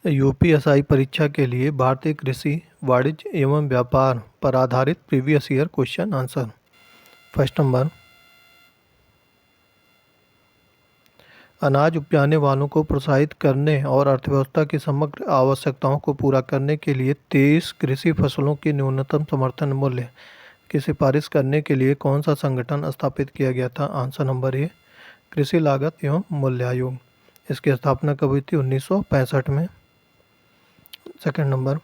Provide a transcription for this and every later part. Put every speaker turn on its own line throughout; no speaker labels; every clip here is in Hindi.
यूपीएसआई परीक्षा के लिए भारतीय कृषि वाणिज्य एवं व्यापार पर आधारित previous year question answer. First number, अनाज उपजाने वालों को प्रोत्साहित करने और अर्थव्यवस्था की समग्र आवश्यकताओं को पूरा करने के लिए 23 कृषि फसलों की न्यूनतम समर्थन मूल्य की सिफारिश करने के लिए कौन सा संगठन स्थापित किया गया था? आंसर नंबर ए, कृषि लागत एवं मूल्य आयोग। इसकी स्थापना कब हुई थी? 1965 में। सेकंड नंबर,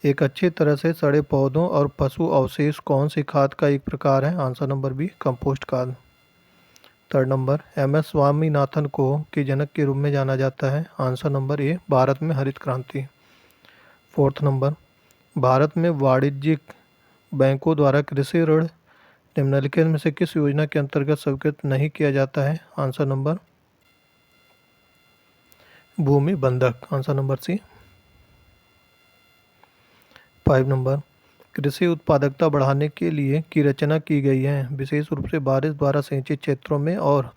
एक अच्छी तरह से सड़े पौधों और पशु अवशेष कौन सी खाद का एक प्रकार है? आंसर नंबर बी, कंपोस्ट खाद। Third number, MS. स्वामीनाथन को के जनक के रूप में जाना जाता है? आंसर नंबर ए, भारत में हरित क्रांति। फोर्थ नंबर, भारत में वाणिज्यिक बैंकों द्वारा कृषि ऋण निम्नलिखित में से किस योजना के अंतर्गत स्वीकृत नहीं किया जाता है? आंसर नंबर भूमि बंधक। आंसर नंबर सी। 5 नंबर, कृषि उत्पादकता बढ़ाने के लिए की रचना की गई है विशेष रूप से बारिश द्वारा सिंचित क्षेत्रों में, और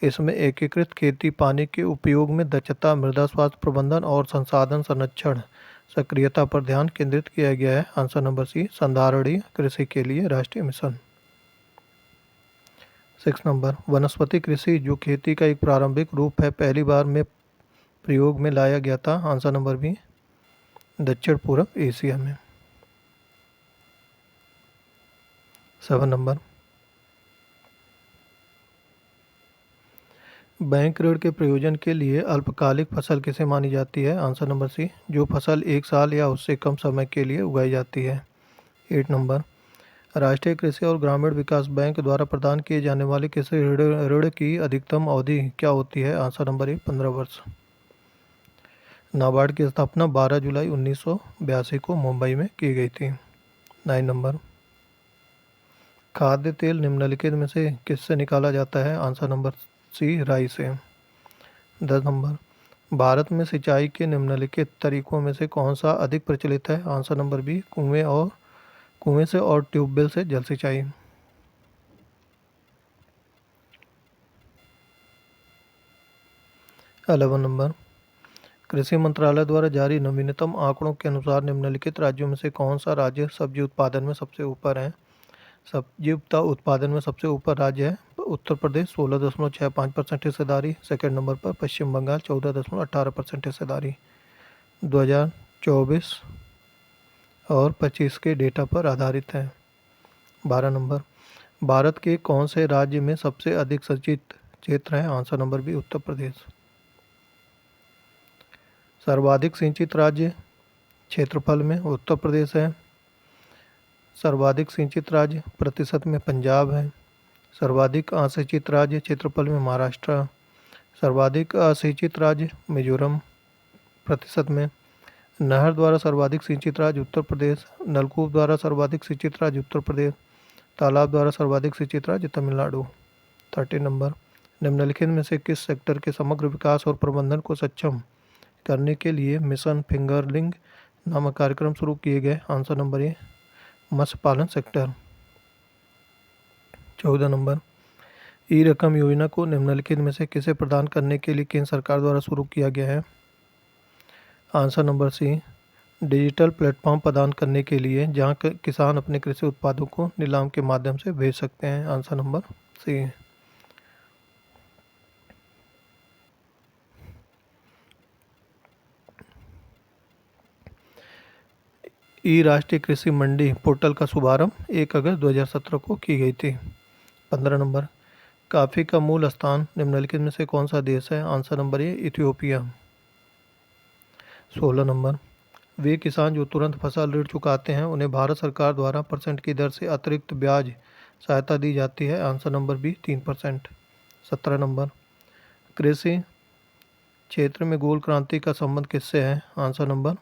इसमें एकीकृत खेती, पानी के उपयोग में दक्षता, मृदा स्वास्थ्य प्रबंधन और संसाधन संरक्षण सक्रियता पर ध्यान केंद्रित किया गया है। आंसर नंबर सी, संधारणीय कृषि के लिए राष्ट्रीय मिशन। 6 नंबर, वनस्पति कृषि जो खेती का एक प्रारंभिक रूप है पहली बार में प्रयोग में लाया गया था? आंसर नंबर बी, दक्षिण पूर्व एशिया में। 7 नंबर, बैंक ऋण के प्रयोजन के लिए अल्पकालिक फसल किसे मानी जाती है? आंसर नंबर सी, जो फसल 1 साल या उससे कम समय के लिए उगाई जाती है। 8 नंबर, राष्ट्रीय कृषि और ग्रामीण विकास बैंक द्वारा प्रदान किए जाने वाले कृषि ऋण की अधिकतम अवधि क्या होती है? आंसर नंबर ए, 15 वर्ष। नाबार्ड की स्थापना 12 जुलाई 1982 को मुंबई में की गई थी। 9 नंबर, खाद्य तेल निम्नलिखित में से किससे निकाला जाता है? आंसर नंबर सी, राई से। 10 नंबर, भारत में सिंचाई के निम्नलिखित तरीकों में से कौन सा अधिक प्रचलित है? आंसर नंबर बी, कुएं से और ट्यूबवेल से जल सिंचाई। 11 नंबर, कृषि मंत्रालय द्वारा जारी नवीनतम आंकड़ों के अनुसार निम्नलिखित राज्यों में से कौन सा राज्य सब्जी उत्पादन में सबसे ऊपर है? सब्जी उत्पादन में सबसे ऊपर राज्य है उत्तर प्रदेश 16.65% हिस्सेदारी। सेकंड नंबर पर पश्चिम बंगाल 14.18% हिस्सेदारी। 2024 और 25 के डेटा पर आधारित है। 12 नंबर, भारत के कौन से राज्य में सबसे अधिक सिंचित क्षेत्र है? Answer number B, Uttar Pradesh. सर्वाधिक सिंचित राज्य क्षेत्रफल में उत्तर प्रदेश है। सर्वाधिक सिंचित राज्य प्रतिशत में पंजाब है। सर्वाधिक असिंचित राज्य क्षेत्रफल में महाराष्ट्र। सर्वाधिक असिंचित राज्य मिजोरम प्रतिशत में। नहर द्वारा सर्वाधिक सिंचित राज्य उत्तर प्रदेश। नलकूप द्वारा सर्वाधिक सिंचित राज्य उत्तर प्रदेश। तालाब द्वारा सर्वाधिक सिंचित राज्य तमिलनाडु। 13 नंबर, निम्नलिखित में से किस सेक्टर के समग्र विकास और प्रबंधन को सक्षम करने के लिए मिशन फिंगरलिंग नामक कार्यक्रम शुरू किए गए? आंसर नंबर ए, मत्स्य पालन सेक्टर। 14 नंबर, ई रकम योजना को निम्नलिखित में से किसे प्रदान करने के लिए केंद्र सरकार द्वारा शुरू किया गया है? Answer number C, digital platform प्रदान करने के लिए जहां किसान अपने कृषि उत्पादों को नीलाम के माध्यम से बेच सकते हैं। आंसर नंबर सी। ई राष्ट्रीय कृषि मंडी पोर्टल का शुभारंभ 1 अगस्त 2017 को की गई थी। 15 नंबर, कॉफ़ी का मूल स्थान निम्नलिखित में से कौन सा देश है? Answer number A, Ethiopia. 16 number, वे किसान जो तुरंत फसल ऋण चुकाते हैं उन्हें भारत सरकार द्वारा % की दर से अतिरिक्त ब्याज सहायता दी जाती है। Answer number B, 3%। 17 नंबर, कृषि क्षेत्र में गोल क्रांति का संबंध किससे है? आंसर नंबर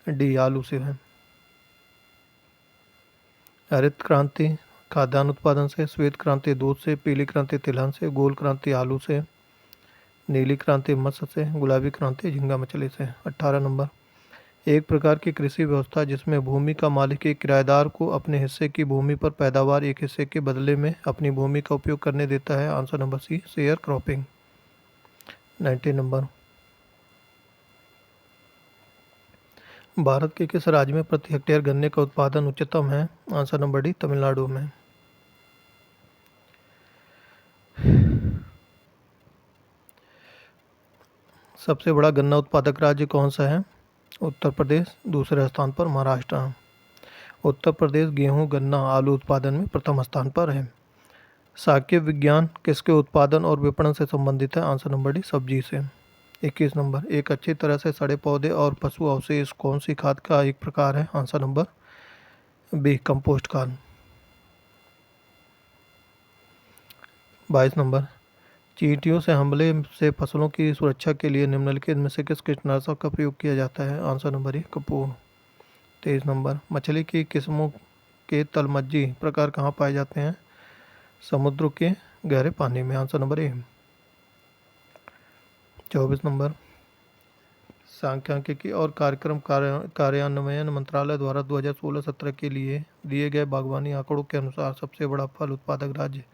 डी, आलू से है। हरित क्रांति खाद्यान्न उत्पादन से, श्वेत क्रांति दूध से, पीली क्रांति तिलहन से, गोल क्रांति आलू से, नीली क्रांति मत्स्य से, गुलाबी क्रांति झींगा मछली से। 18 नंबर, एक प्रकार की कृषि व्यवस्था जिसमें भूमि का मालिक एक किराएदार को अपने हिस्से की भूमि पर पैदावार एक हिस्से के बदले में अपनी भूमि का उपयोग करने देता है। Answer number C, share cropping. 19 number, Bharat के किस राज्य में प्रति हेक्टेयर गन्ने का उत्पादन उच्चतम है? आंसर नंबर डी, तमिलनाडु में। सबसे बड़ा गन्ना उत्पादक राज्य कौन सा है? उत्तर प्रदेश। दूसरे स्थान पर महाराष्ट्र। उत्तर प्रदेश गेहूं, गन्ना, आलू उत्पादन में प्रथम स्थान पर है। साक्य विज्ञान किसके उत्पादन और विपणन से संबंधित है? आंसर नंबर डी, सब्जी से। 21 नंबर, एक अच्छी तरह से सड़े पौधे और पशु अवशेष कौन सी खाद का एक प्रकार है? आंसर नंबर बी, कंपोस्ट खाद। 22 नंबर, चींटियों से हमले से फसलों की सुरक्षा के लिए निम्नलिखित में से किस कीटनाशक का प्रयोग किया जाता है? आंसर नंबर ए, कपूर। 23 नंबर, मछली की किस्मों के तलमज्जी प्रकार कहाँ पाए जाते हैं? समुद्र के गहरे पानी में। आंसर नंबर ए। 24 नंबर, सांख्यिकी और कार्यक्रम कार्यान्वयन मंत्रालय द्वारा 2016-17 के लिए दिए गए बागवानी आंकड़ों के अनुसार सबसे बड़ा फल उत्पादक राज्य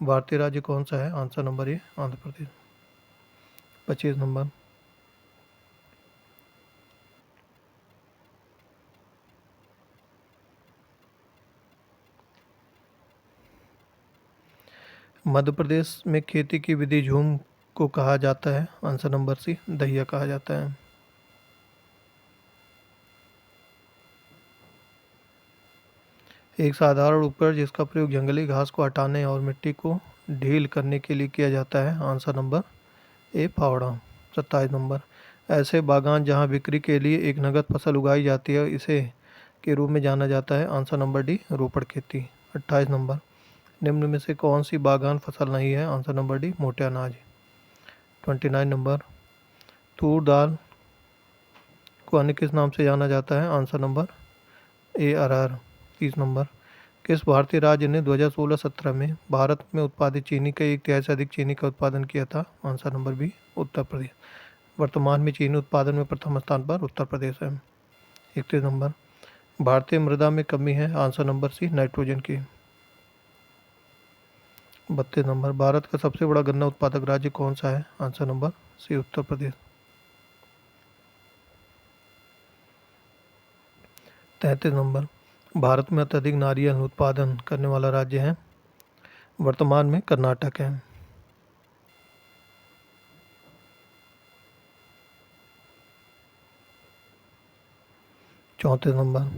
भारतीय राज्य कौन सा है? Answer number A, Andhra Pradesh. 25 number, Madhya Pradesh में खेती की विधि झूम को कहा जाता है? आंसर नंबर सी, दहिया कहा जाता है। एक साधारण उपकरण जिसका प्रयोग जंगली घास को हटाने और मिट्टी को ढील करने के लिए किया जाता है? आंसर नंबर ए, फावड़ा। 27 नंबर, ऐसे बागान जहां बिक्री के लिए एक नगद फसल उगाई जाती है इसे के रूप में जाना जाता है? आंसर नंबर डी, रोपड़ खेती। 28 नंबर, निम्न में से कौन सी बागान फसल नहीं है? आंसर नंबर डी, मोटे अनाज। 29 नंबर, तूर दाल को अन्य किस नाम से जाना जाता है? आंसर नंबर ए, अरहर। 30 नंबर, किस भारतीय राज्य ने 2016-17 में भारत में उत्पादित चीनी का 1/3 से अधिक चीनी का उत्पादन किया था? Answer number B, Uttar Pradesh. वर्तमान में चीनी उत्पादन में प्रथम स्थान पर उत्तर प्रदेश है। 31 नंबर, भारतीय मृदा में कमी है? आंसर नंबर सी, नाइट्रोजन की। 32 नंबर, भारत का सबसे बड़ा गन्ना उत्पादक राज्य कौन सा है? आंसर नंबर सी, उत्तर प्रदेश। 33 नंबर, भारत में अत्यधिक नारियल उत्पादन करने वाला राज्य है? वर्तमान में कर्नाटक है। 34 नंबर,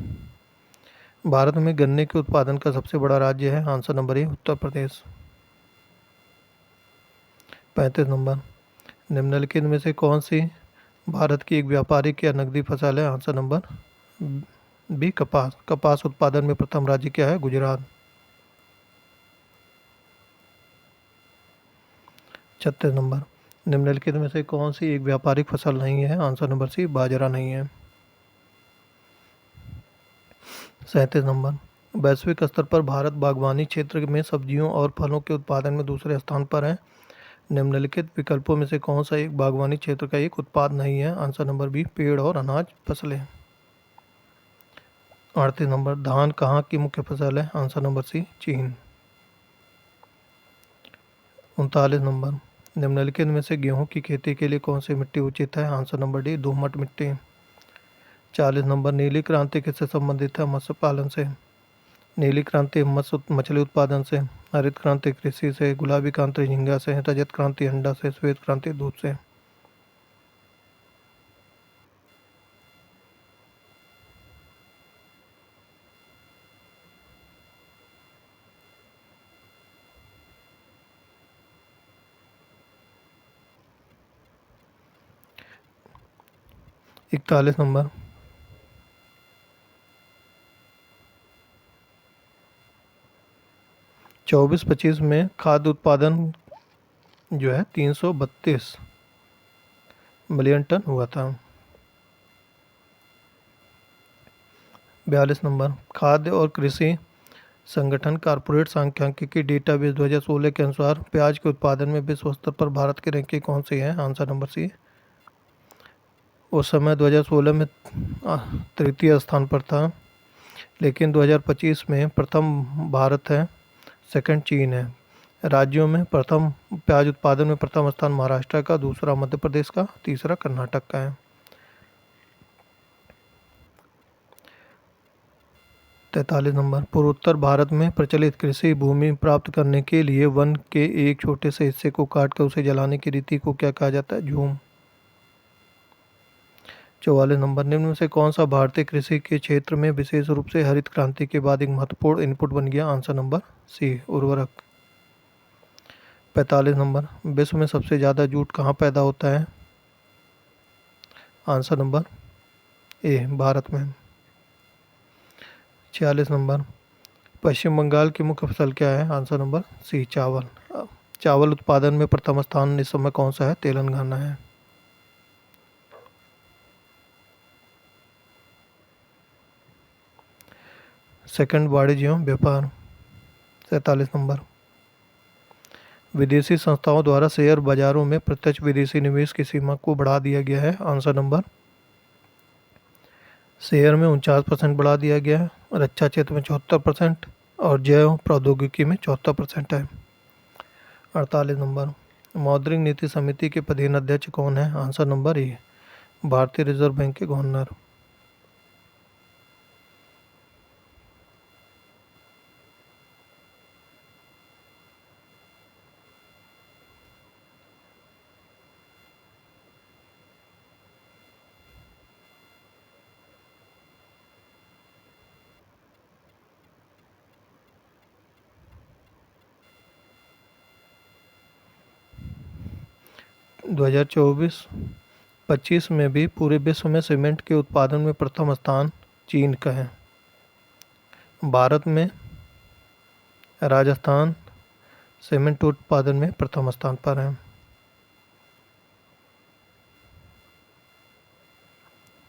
भारत में गन्ने के उत्पादन का सबसे बड़ा राज्य है? आंसर नंबर ए, उत्तर प्रदेश। 35 नंबर, निम्नलिखित में से कौन सी भारत की एक व्यापारिक या नकदी फसल है? आंसर नंबर बी, कपास। कपास उत्पादन में प्रथम राज्य क्या है? गुजरात। 36 नंबर, निम्नलिखित में से कौन सी एक व्यापारिक फसल नहीं है? आंसर नंबर सी, बाजरा नहीं है। 37 नंबर, वैश्विक स्तर पर भारत बागवानी क्षेत्र में सब्जियों और फलों के उत्पादन में दूसरे स्थान पर है। निम्नलिखित विकल्पों में से कौन सा एक बागवानी क्षेत्र का एक उत्पाद नहीं है? आंसर नंबर बी, पेड़ और अनाज फसलें। 38 नंबर, धान कहाँ की मुख्य फसल है? आंसर नंबर सी, चीन। 39 नंबर, निम्नलिखित में से गेहूं की खेती के लिए कौन सी मिट्टी उचित है? आंसर नंबर डी, दोमट मिट्टी। 40 नंबर, नीली क्रांति किससे संबंधित है? मत्स्य पालन से। नीली क्रांति मछली उत्पादन से, हरित क्रांति कृषि से, गुलाबी क्रांति झींगा से, रजत क्रांति अंडा से, श्वेत क्रांति दूध से। 41 नंबर, 24-25 में खाद्य उत्पादन जो है 332 मिलियन टन हुआ था। 42 नंबर, खाद्य और कृषि संगठन कॉर्पोरेट सांख्यिकी डेटाबेस 2016 के अनुसार प्याज के उत्पादन में विश्व स्तर पर भारत की रैंकिंग कौन सी है? Answer number C. उस समय 2016 में तृतीय स्थान पर था, लेकिन 2025 में प्रथम भारत है, सेकंड चीन है। राज्यों में प्रथम प्याज उत्पादन में प्रथम स्थान महाराष्ट्र का, दूसरा मध्य प्रदेश का, तीसरा कर्नाटक का है। 43 नंबर, पूर्वोत्तर भारत में प्रचलित कृषि भूमि प्राप्त करने के लिए वन के एक छोटे से हिस्से को काटकर उसे जलाने की रीति को क्या कहा जाता है? झूम। 44 नंबर, निम्न में से कौन सा भारतीय कृषि के क्षेत्र में विशेष रूप से हरित क्रांति के बाद एक महत्वपूर्ण इनपुट बन गया? आंसर नंबर सी, उर्वरक। 45 नंबर, विश्व में सबसे ज़्यादा जूट कहाँ पैदा होता है? आंसर नंबर ए, भारत में। 46 नंबर, पश्चिम बंगाल की मुख्य फसल क्या है? आंसर नंबर सी, चावल। चावल उत्पादन में प्रथम स्थान इस समय कौन सा है? तेलंगाना है। सेकंड, वाणिज्य एवं व्यापार। 47 नंबर, विदेशी संस्थाओं द्वारा शेयर बाजारों में प्रत्यक्ष विदेशी निवेश की सीमा को बढ़ा दिया गया है। आंसर नंबर, शेयर में 49% बढ़ा दिया गया है, रक्षा क्षेत्र में 74% और जैव प्रौद्योगिकी में 74% है। 48 नंबर, मौद्रिक नीति समिति के पदेन अध्यक्ष कौन है? आंसर नंबर ए, भारतीय रिजर्व बैंक के गवर्नर। 2024-25 में भी पूरे विश्व में सीमेंट के उत्पादन में प्रथम स्थान चीन का है। भारत में राजस्थान सीमेंट उत्पादन में प्रथम स्थान पर है।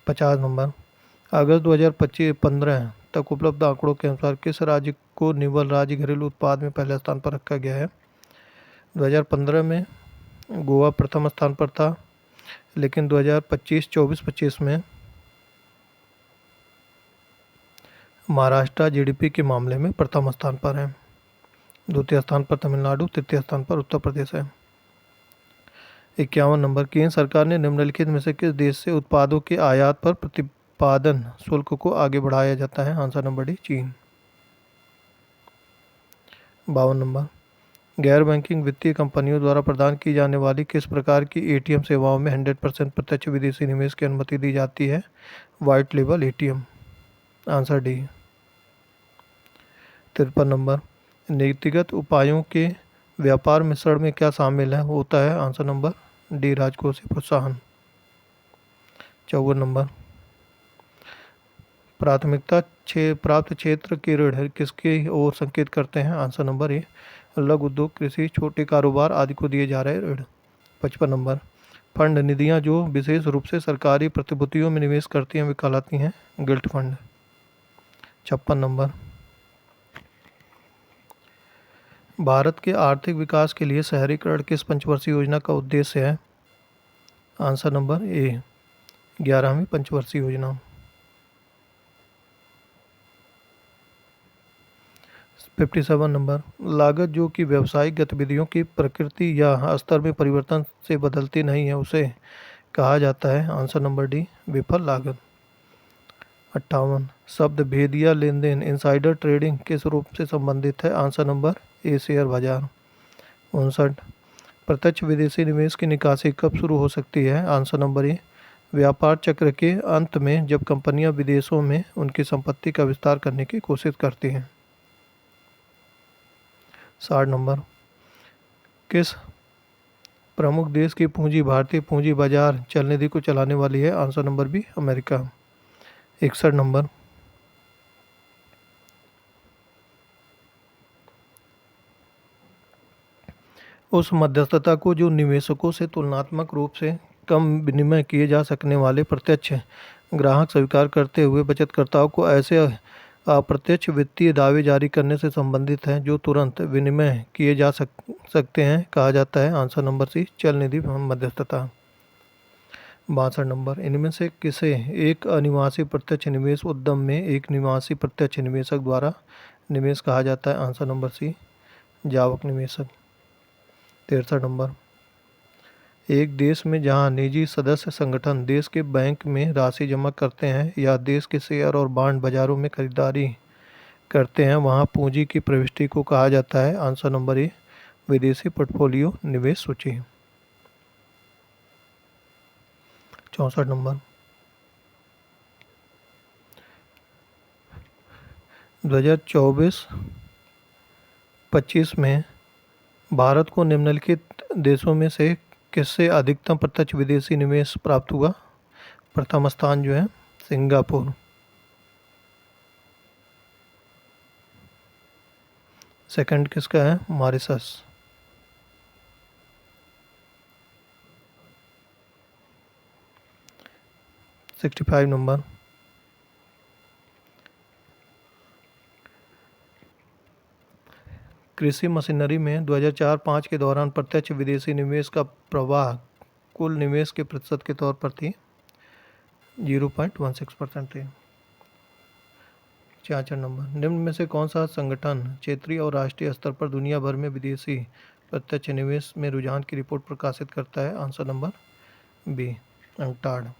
50 नंबर, अगस्त 2025-15 तक उपलब्ध आंकड़ों के अनुसार किस राज्य को निवल राज्य घरेलू उत्पाद में पहले स्थान पर रखा गया है? 2015 में गोवा प्रथम स्थान पर था, लेकिन 2024-25 में महाराष्ट्र जीडीपी के मामले में प्रथम स्थान पर है। द्वितीय स्थान पर तमिलनाडु, तृतीय स्थान पर उत्तर प्रदेश है। 51 नंबर, केंद्र सरकार ने निम्नलिखित में से किस देश से उत्पादों के आयात पर प्रतिपादन शुल्क को आगे बढ़ाया जाता है? आंसर नंबर डी, चीन। 52 नंबर, गैर बैंकिंग वित्तीय कंपनियों द्वारा प्रदान की जाने वाली किस प्रकार की एटीएम सेवाओं में 100% प्रत्यक्ष विदेशी निवेश की अनुमति दी जाती है? White label ATM. Answer D. 53 number, नीतिगत उपायों के व्यापार मिश्रण में क्या शामिल है होता है? आंसर नंबर डी, राजकोषीय प्रोत्साहन। 54 नंबर, प्राथमिकता प्राप्त क्षेत्र के ऋण किसके ओर संकेत करते हैं? आंसर नंबर ए, लघु उद्योग, कृषि, छोटे कारोबार आदि को दिए जा रहे ऋण। 55 नंबर, फंड निधियां जो विशेष रूप से सरकारी प्रतिभूतियों में निवेश करती हैं वे कहलाती हैं गिल्ट फंड। 56 नंबर, भारत के आर्थिक विकास के लिए शहरीकरण किस पंचवर्षीय योजना का उद्देश्य है? आंसर नंबर ए, 11वीं पंचवर्षीय योजना। 57 नंबर, लागत जो कि व्यावसायिक गतिविधियों की प्रकृति या स्तर में परिवर्तन से बदलती नहीं है उसे कहा जाता है? आंसर नंबर डी, विफल लागत। 58, शब्द भेदिया लेन देन इनसाइडर ट्रेडिंग किस रूप से संबंधित है? आंसर नंबर ए, शेयर बाजार। 59, प्रत्यक्ष विदेशी निवेश की निकासी कब शुरू हो सकती है? आंसर नंबर ए, व्यापार चक्र के अंत में जब कंपनियां विदेशों में उनकी संपत्ति का विस्तार करने की कोशिश करती हैं। 60 नंबर, किस प्रमुख देश की पूंजी भारतीय पूंजी बाजार चल निधि को चलाने वाली है? Answer number B, America. 61 number, उस मध्यस्थता को जो निवेशकों से तुलनात्मक रूप से कम विनिमय किए जा सकने वाले प्रत्यक्ष ग्राहक स्वीकार करते हुए बचतकर्ताओं को ऐसे अप्रत्यक्ष वित्तीय दावे जारी करने से संबंधित हैं जो तुरंत विनिमय किए जा सकते हैं कहा जाता है? आंसर नंबर सी, चल निधि मध्यस्थता। 62 नंबर, इनमें से किसे एक अनिवासी प्रत्यक्ष निवेश उद्यम में एक निवासी प्रत्यक्ष निवेशक द्वारा निवेश कहा जाता है? आंसर नंबर सी, जावक निवेशक। 63 नंबर, एक देश में जहां निजी सदस्य संगठन देश के बैंक में राशि जमा करते हैं या देश के शेयर और बांड बाजारों में खरीदारी करते हैं वहाँ पूंजी की प्रविष्टि को कहा जाता है? आंसर नंबर ए विदेशी पोर्टफोलियो निवेश सूची। 64 नंबर, 2024-25 में भारत को निम्नलिखित देशों में से किससे अधिकतम प्रत्यक्ष विदेशी निवेश प्राप्त हुआ? प्रथम स्थान जो है सिंगापुर, सेकंड किसका है? मॉरिशस। 65 नंबर, कृषि मशीनरी में 2004-05 के दौरान प्रत्यक्ष विदेशी निवेश का प्रवाह कुल निवेश के प्रतिशत के तौर पर थी 0.16% थे। 66 नंबर, निम्न में से कौन सा संगठन क्षेत्रीय और राष्ट्रीय स्तर पर दुनिया भर में विदेशी प्रत्यक्ष निवेश में रुझान की रिपोर्ट प्रकाशित करता है? Answer number B UNCTAD.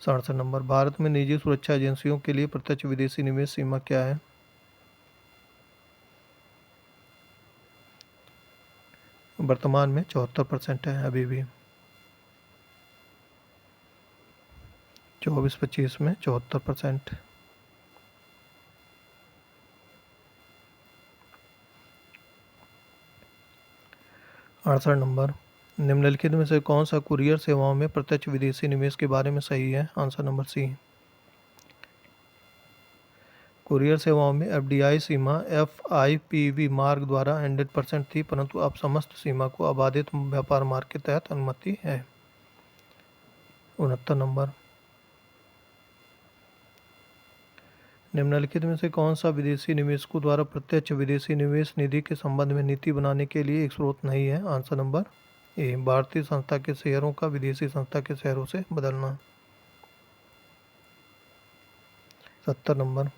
67 number, Bharat में निजी सुरक्षा एजेंसियों के लिए प्रत्यक्ष विदेशी निवेश सीमा क्या है? वर्तमान में 74% है अभी भी। 24-25 में 74%। 68 नंबर, निम्नलिखित में से कौन सा कुरियर सेवाओं में प्रत्यक्ष विदेशी निवेश के बारे में सही है? आंसर नंबर सी। कुरियर सेवाओं में एफडीआई सीमा एफआईपीवी मार्ग द्वारा 100% थी, परंतु अब समस्त सीमा को अबाधित व्यापार मार्ग के तहत अनुमति है। 69 नंबर, निम्नलिखित में से कौन सा विदेशी निवेशकों द्वारा प्रत्यक्ष विदेशी निवेश निधि के संबंध में नीति बनाने के लिए एक स्रोत नहीं है? आंसर नंबर ए भारतीय संस्था के शेयरों का विदेशी संस्था के शेयरों से बदलना। 70 नंबर,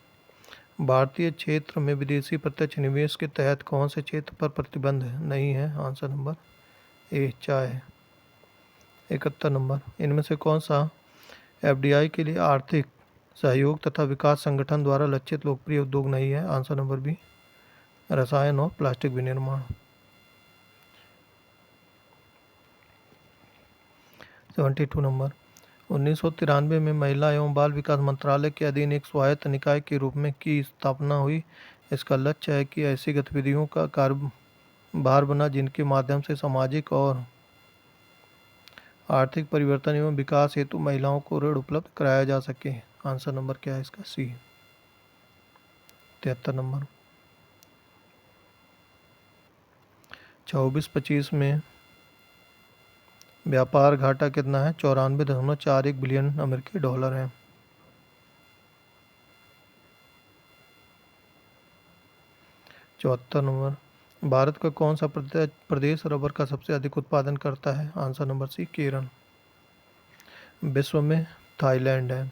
भारतीय क्षेत्र में विदेशी प्रत्यक्ष निवेश के तहत कौन से क्षेत्र पर प्रतिबंध नहीं है? आंसर नंबर ए चाय। 71 नंबर, इनमें से कौन सा एफडीआई के लिए आर्थिक सहयोग तथा विकास संगठन द्वारा लक्षित लोकप्रिय उद्योग नहीं है? आंसर नंबर बी रसायन और प्लास्टिक विनिर्माण। 72 नंबर, 1993 में महिला एवं बाल विकास मंत्रालय के अधीन एक स्वायत्त निकाय के रूप में की स्थापना हुई। इसका लक्ष्य है कि ऐसी गतिविधियों का कारोबार बना जिनके माध्यम से सामाजिक और आर्थिक परिवर्तन एवं विकास हेतु महिलाओं को ऋण उपलब्ध कराया जा सके। आंसर नंबर क्या है इसका? सी। 73 नंबर, 24-25 में व्यापार घाटा कितना है? 94.41 बिलियन अमेरिकी डॉलर है। 74 नंबर, भारत का कौन सा प्रदेश रबर का सबसे अधिक उत्पादन करता है? Answer number C Kerala. विश्व में थाईलैंड है।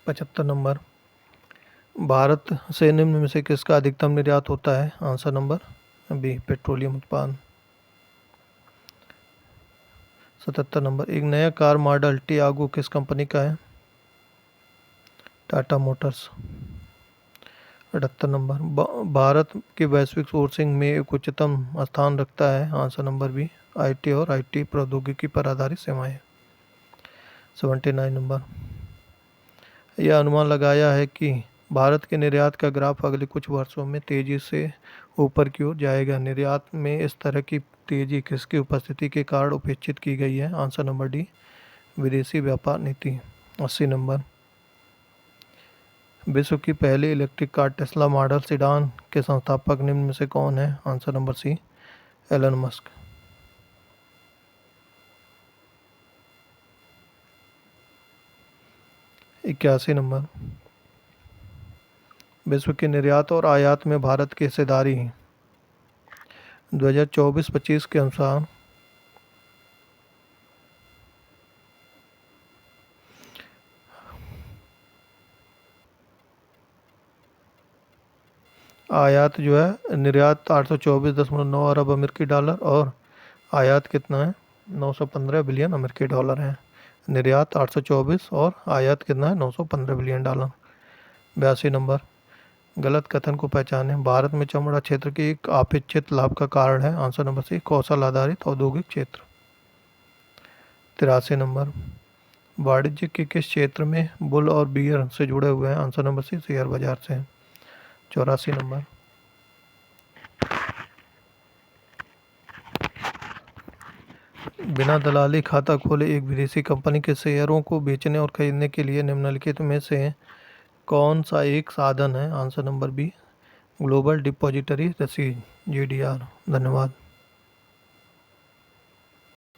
75 नंबर, भारत से निम्न में से किसका अधिकतम निर्यात होता है? आंसर नंबर बी पेट्रोलियम उत्पाद। 77 नंबर, एक नया कार मॉडल टियागो किस कंपनी का है? टाटा मोटर्स। 78 नंबर, भारत के वैश्विक सोर्सिंग में एक उच्चतम स्थान रखता है? आंसर नंबर बी आईटी और आईटी प्रौद्योगिकी पर आधारित सेवाएं। 79 नंबर, यह अनुमान लगाया है कि भारत के निर्यात का ग्राफ अगले कुछ वर्षों में तेजी से ऊपर की ओर जाएगा। निर्यात में इस तरह की तेजी किसकी उपस्थिति के कारण उपेक्षित की गई है? आंसर नंबर डी विदेशी व्यापार नीति। 80 नंबर, विश्व की पहली electric car Tesla model sedan के संस्थापक निम्न में से कौन है? Answer number C Elon Musk. 81 number, विश्व के निर्यात और आयात में भारत की हिस्सेदारी 2024-25 के अनुसार आयात जो है निर्यात 824.9 अरब अमेरिकी डॉलर और आयात कितना है 915 बिलियन अमेरिकी डॉलर है। निर्यात 824 और आयात कितना है 915 बिलियन डॉलर। 82 नंबर, गलत कथन को पहचाने। भारत में चमड़ा क्षेत्र की एक अपेक्षित लाभ का कारण है। आंसर नंबर सी कौशल आधारित औद्योगिक क्षेत्र। 83 नंबर, वाणिज्य के किस क्षेत्र में बुल और बियर से जुड़े हुए हैं। आंसर नंबर सी शेयर बाजार से। 84 नंबर, बिना दलाली खाता खोले एक विदेशी कंपनी के शेयरों को बेचने और खरीदने के लिए निम्नलिखित में से कौन सा एक साधन है। Answer number B global depository रसीद GDR। धन्यवाद।